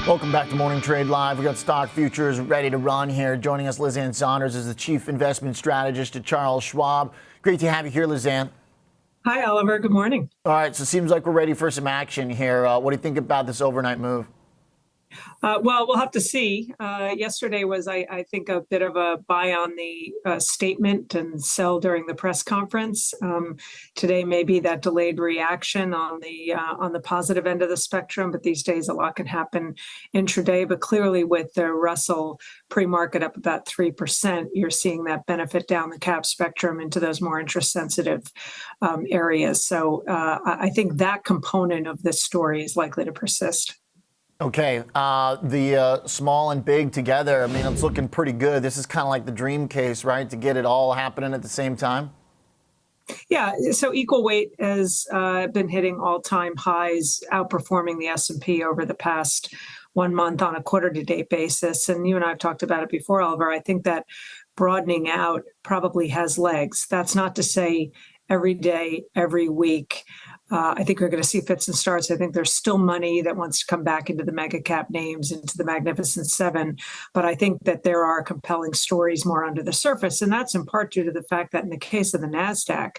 Welcome back to Morning Trade Live. We got stock futures ready to run here. Joining us, Liz Ann Sonders is the Chief Investment Strategist at Charles Schwab. Great to have you here, Liz Ann. Hi, Oliver. Good morning. All right, so it seems like we're ready for some action here. What do you think about this overnight move? Well, we'll have to see. Yesterday was, I think, a bit of a buy on the statement and sell during the press conference. Today may be that delayed reaction on the positive end of the spectrum, but these days a lot can happen intraday. But clearly, with the Russell pre-market up about 3%, you're seeing that benefit down the cap spectrum into those more interest-sensitive areas. So I think that component of this story is likely to persist. Okay, the small and big together, I mean, it's looking pretty good. This is kind of like the dream case, right, to get it all happening at the same time? Yeah, so equal weight has been hitting all-time highs, outperforming the S&P over the past 1 month on a quarter-to-date basis. And you and I have talked about it before, Oliver. I think that broadening out probably has legs. That's not to say every day, every week. I think we're going to see fits and starts. I think there's still money that wants to come back into the mega cap names, into the Magnificent Seven. But I think that there are compelling stories more under the surface. And that's in part due to the fact that in the case of the NASDAQ,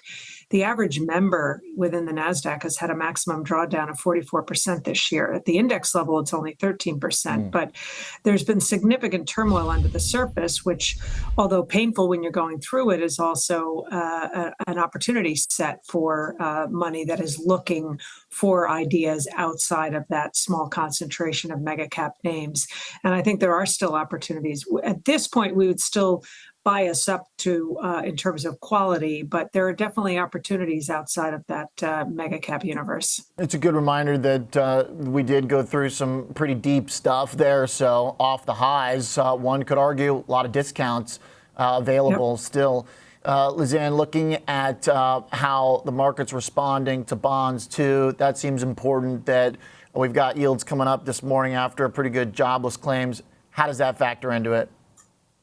the average member within the NASDAQ has had a maximum drawdown of 44% this year. At the index level, it's only 13%. But there's been significant turmoil under the surface, which, although painful when you're going through it, is also an opportunity set for money that is looking for ideas outside of that small concentration of mega cap names. And I think there are still opportunities. At this point, we would still bias up to in terms of quality, but there are definitely opportunities outside of that mega cap universe. It's a good reminder that we did go through some pretty deep stuff there. So off the highs, one could argue a lot of discounts available still. Liz Ann, looking at how the market's responding to bonds too, that seems important that we've got yields coming up this morning after a pretty good jobless claims. How does that factor into it?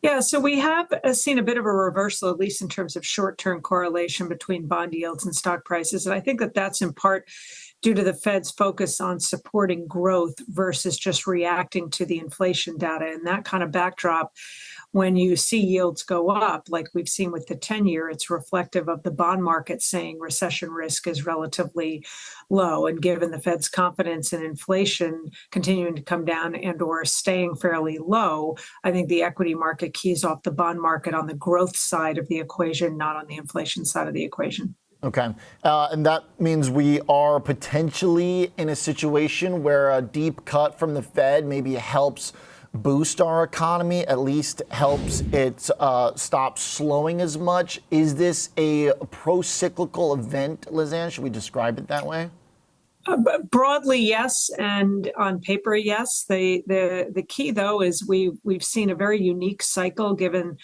Yeah, so we have seen a bit of a reversal, at least in terms of short-term correlation between bond yields and stock prices. And I think that that's in part due to the Fed's focus on supporting growth versus just reacting to the inflation data. And that kind of backdrop, when you see yields go up, like we've seen with the 10-year, it's reflective of the bond market saying recession risk is relatively low. And given the Fed's confidence in inflation continuing to come down and or staying fairly low, I think the equity market keys off the bond market on the growth side of the equation, not on the inflation side of the equation. Okay. And that means we are potentially in a situation where a deep cut from the Fed maybe helps boost our economy, at least helps it stop slowing as much. Is this a pro-cyclical event, Liz Ann? Should we describe it that way? Broadly, yes, and on paper, yes. The key, though, is we've seen a very unique cycle given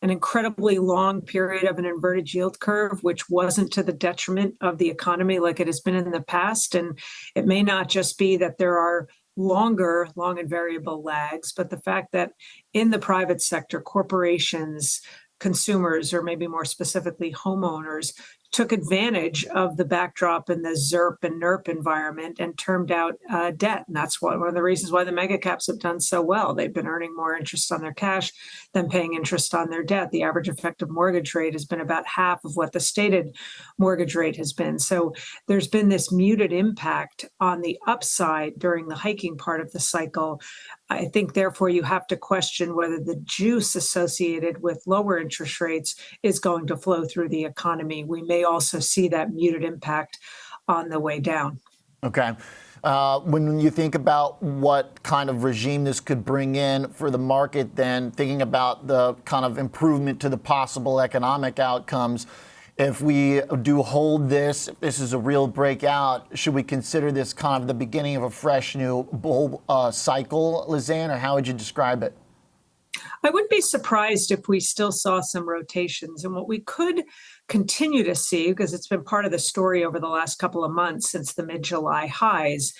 an incredibly long period of an inverted yield curve, which wasn't to the detriment of the economy like it has been in the past. And it may not just be that there are long and variable lags, but the fact that in the private sector, corporations, consumers, or maybe more specifically homeowners, took advantage of the backdrop in the ZERP and NERP environment and termed out debt. And that's one of the reasons why the mega caps have done so well. They've been earning more interest on their cash than paying interest on their debt. The average effective mortgage rate has been about half of what the stated mortgage rate has been. So there's been this muted impact on the upside during the hiking part of the cycle. I think, therefore, you have to question whether the juice associated with lower interest rates is going to flow through the economy. We may also see that muted impact on the way down. Okay. When you think about what kind of regime this could bring in for the market, then thinking about the kind of improvement to the possible economic outcomes, if we do hold this, if this is a real breakout, should we consider this kind of the beginning of a fresh new bull cycle, Liz Ann, or how would you describe it? I wouldn't be surprised if we still saw some rotations. And what we could continue to see, because it's been part of the story over the last couple of months since the mid-July highs,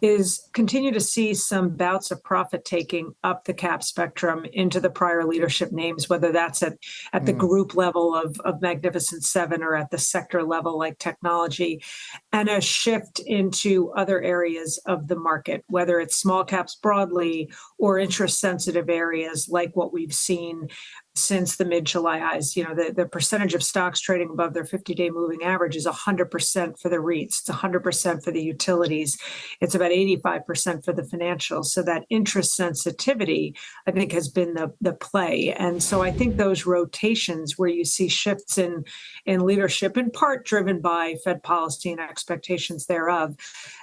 is continue to see some bouts of profit taking up the cap spectrum into the prior leadership names, whether that's at the group level of Magnificent Seven or at the sector level like technology, and a shift into other areas of the market, whether it's small caps broadly or interest sensitive areas like what we've seen since the mid-July highs. The percentage of stocks trading above their 50-day moving average is 100% for the REITs. It's 100% for the utilities. It's about 85% for the financials. So that interest sensitivity, I think, has been the play. And so I think those rotations where you see shifts in leadership, in part driven by Fed policy and expectations thereof,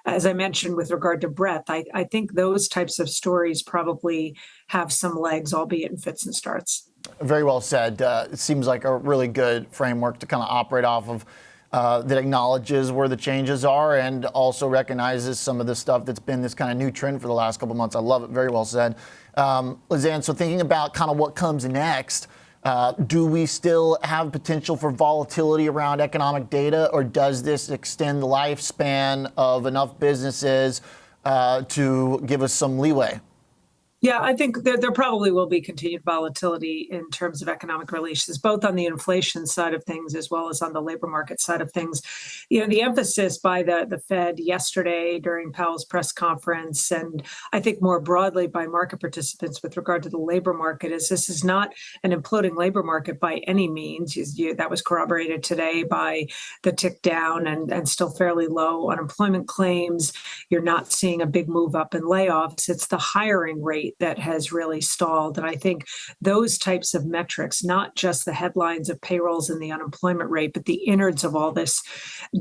as I mentioned with regard to breadth, I think those types of stories probably have some legs, albeit in fits and starts. Very well said. It seems like a really good framework to kind of operate off of that acknowledges where the changes are and also recognizes some of the stuff that's been this kind of new trend for the last couple of months. I love it. Very well said. Liz Ann, so thinking about kind of what comes next, do we still have potential for volatility around economic data, or does this extend the lifespan of enough businesses to give us some leeway? Yeah, I think there probably will be continued volatility in terms of economic releases, both on the inflation side of things as well as on the labor market side of things. The emphasis by the Fed yesterday during Powell's press conference, and I think more broadly by market participants with regard to the labor market, is this is not an imploding labor market by any means. That was corroborated today by the tick down and still fairly low unemployment claims. You're not seeing a big move up in layoffs. It's the hiring rate that has really stalled. And I think those types of metrics, not just the headlines of payrolls and the unemployment rate, but the innards of all this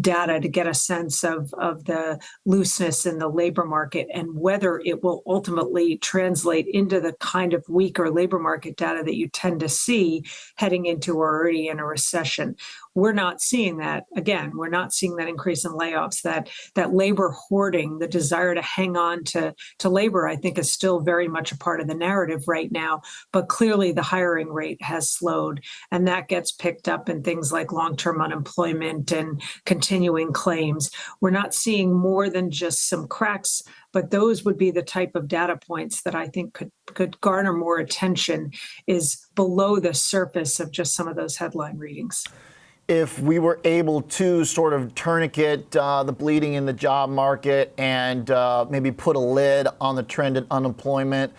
data to get a sense of the looseness in the labor market and whether it will ultimately translate into the kind of weaker labor market data that you tend to see heading into or already in a recession. We're not seeing that. Again, we're not seeing that increase in layoffs, that labor hoarding, the desire to hang on to labor, I think is still very much a part of the narrative right now. But clearly the hiring rate has slowed, and that gets picked up in things like long-term unemployment and continuing claims. We're not seeing more than just some cracks, but those would be the type of data points that I think could garner more attention, is below the surface of just some of those headline readings. If we were able to sort of tourniquet the bleeding in the job market and maybe put a lid on the trend in unemployment,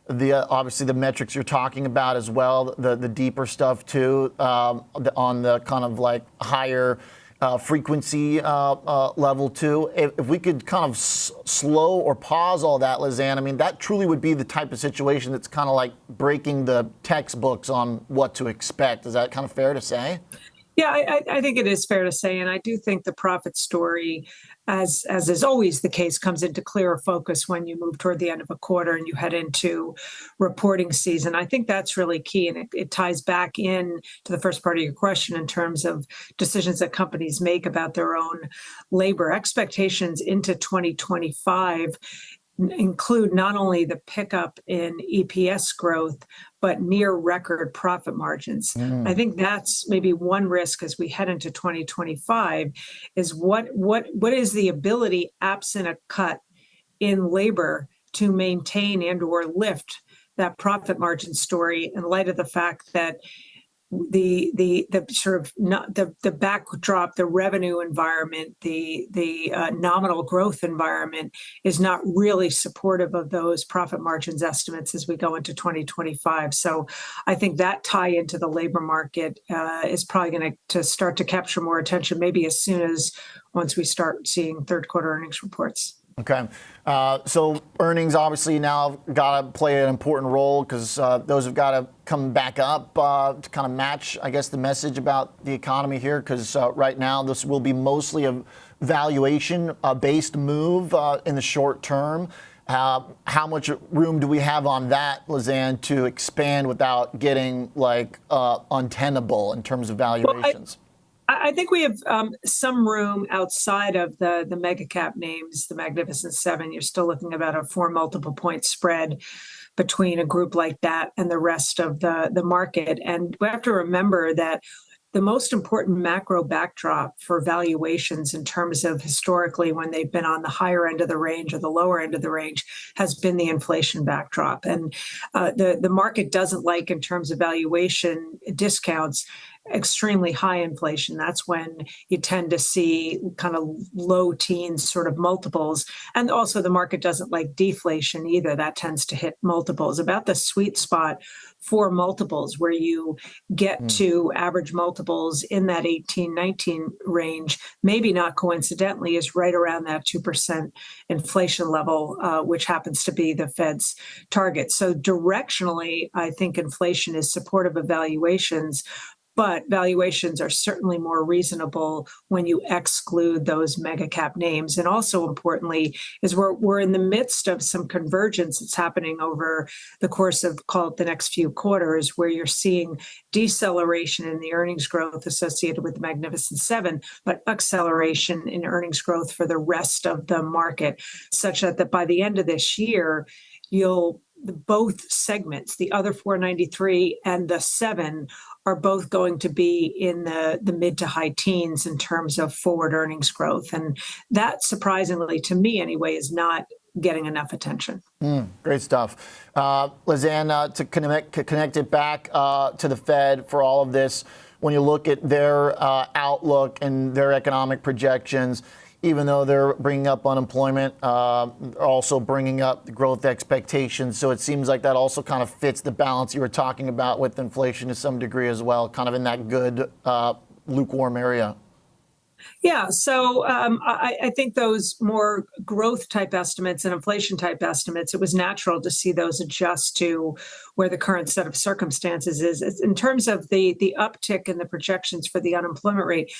obviously the metrics you're talking about as well, the deeper stuff too, on the kind of like higher frequency level too. If we could kind of slow or pause all that, Liz Ann, I mean, that truly would be the type of situation that's kind of like breaking the textbooks on what to expect. Is that kind of fair to say? Yeah, I think it is fair to say, and I do think the profit story, as is always the case, comes into clearer focus when you move toward the end of a quarter and you head into reporting season. I think that's really key, and it ties back in to the first part of your question in terms of decisions that companies make about their own labor expectations into 2025. Include not only the pickup in EPS growth, but near record profit margins. I think that's maybe one risk as we head into 2025 is what is the ability, absent a cut in labor, to maintain and or lift that profit margin story in light of the fact that the sort of not the backdrop, the revenue environment, the nominal growth environment is not really supportive of those profit margins estimates as we go into 2025. So I think that tie into the labor market is probably going to start to capture more attention, maybe as soon as once we start seeing third quarter earnings reports. Okay. So earnings obviously now got to play an important role because those have got to come back up to kind of match, I guess, the message about the economy here, because right now this will be mostly a valuation-based move in the short term. How much room do we have on that, Liz Ann, to expand without getting like untenable in terms of valuations? Well, I think we have some room outside of the mega cap names, the Magnificent Seven. You're still looking about a 4 multiple point spread between a group like that and the rest of the market. And we have to remember that the most important macro backdrop for valuations in terms of historically when they've been on the higher end of the range or the lower end of the range has been the inflation backdrop. And the market doesn't like, in terms of valuation discounts, extremely high inflation. That's when you tend to see kind of low teens sort of multiples. And also the market doesn't like deflation either. That tends to hit multiples. About the sweet spot for multiples where you get to average multiples in that 18, 19 range, maybe not coincidentally, is right around that 2% inflation level, which happens to be the Fed's target. So directionally, I think inflation is supportive of valuations, but valuations are certainly more reasonable when you exclude those mega cap names. And also importantly, is we're in the midst of some convergence that's happening over the course of, call it, the next few quarters, where you're seeing deceleration in the earnings growth associated with the Magnificent Seven, but acceleration in earnings growth for the rest of the market, such that by the end of this year, both segments, the other 493 and the 7, are both going to be in the mid to high teens in terms of forward earnings growth. And that, surprisingly, to me anyway, is not getting enough attention. Great stuff. Liz Ann, to connect it back to the Fed for all of this, when you look at their outlook and their economic projections, even though they're bringing up unemployment, they're also bringing up the growth expectations. So it seems like that also kind of fits the balance you were talking about with inflation to some degree as well, kind of in that good lukewarm area. Yeah, so I think those more growth type estimates and inflation type estimates, it was natural to see those adjust to where the current set of circumstances is. In terms of the uptick in the projections for the unemployment rate,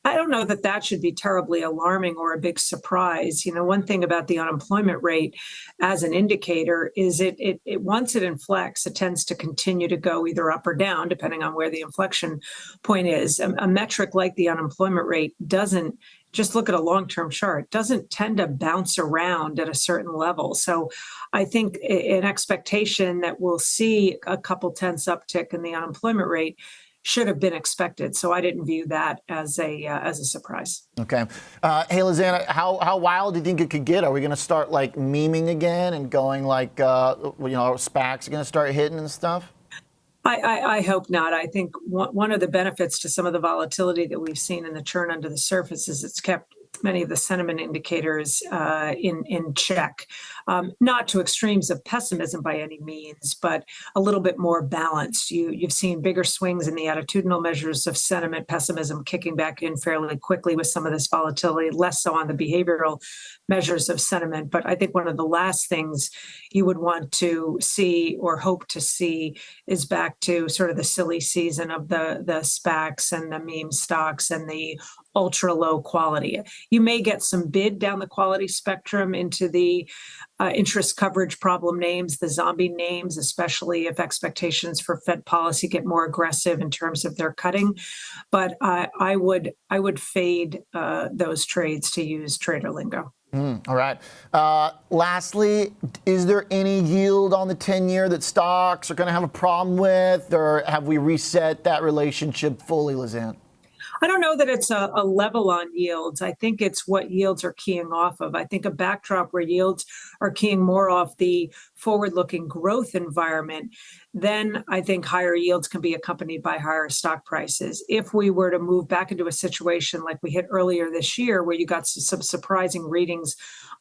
I don't know that that should be terribly alarming or a big surprise. You know, one thing about the unemployment rate as an indicator is it once it inflects, it tends to continue to go either up or down, depending on where the inflection point is. A metric like the unemployment rate doesn't, just look at a long-term chart, doesn't tend to bounce around at a certain level. So I think an expectation that we'll see a couple tenths uptick in the unemployment rate should have been expected. So I didn't view that as a surprise. Okay. Hey, Liz Ann, how wild do you think it could get? Are we going to start like memeing again and going like, SPACs are going to start hitting and stuff? I hope not. I think one of the benefits to some of the volatility that we've seen in the churn under the surface is it's kept many of the sentiment indicators in check, not to extremes of pessimism by any means, but a little bit more balanced. You've seen bigger swings in the attitudinal measures of sentiment, pessimism kicking back in fairly quickly with some of this volatility, less so on the behavioral measures of sentiment. But I think one of the last things you would want to see or hope to see is back to sort of the silly season of the SPACs and the meme stocks and the ultra low quality. You may get some bid down the quality spectrum into the interest coverage problem names, the zombie names, especially if expectations for Fed policy get more aggressive in terms of their cutting. But I would fade those trades, to use trader lingo. All right. Lastly, is there any yield on the 10-year that stocks are going to have a problem with, or have we reset that relationship fully, Liz Ann? I don't know that it's a level on yields. I think it's what yields are keying off of. I think a backdrop where yields are keying more off the forward-looking growth environment, then I think higher yields can be accompanied by higher stock prices. If we were to move back into a situation like we hit earlier this year, where you got some surprising readings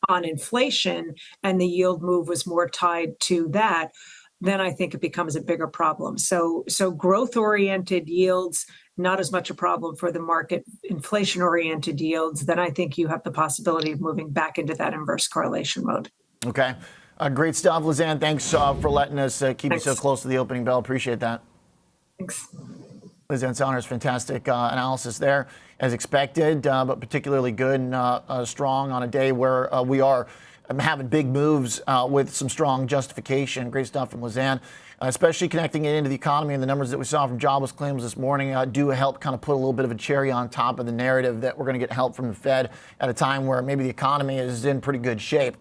on inflation and the yield move was more tied to that, then I think it becomes a bigger problem. So growth-oriented yields, not as much a problem for the market. Inflation-oriented yields, then I think you have the possibility of moving back into that inverse correlation mode. Okay. Great stuff, Liz Ann. Thanks for letting us keep you so close to the opening bell. Appreciate that. Thanks. Liz Ann Sonders, fantastic analysis there, as expected, but particularly good and strong on a day where we are having big moves with some strong justification. Great stuff from Liz Ann, especially connecting it into the economy, and the numbers that we saw from jobless claims this morning do help kind of put a little bit of a cherry on top of the narrative that we're going to get help from the Fed at a time where maybe the economy is in pretty good shape.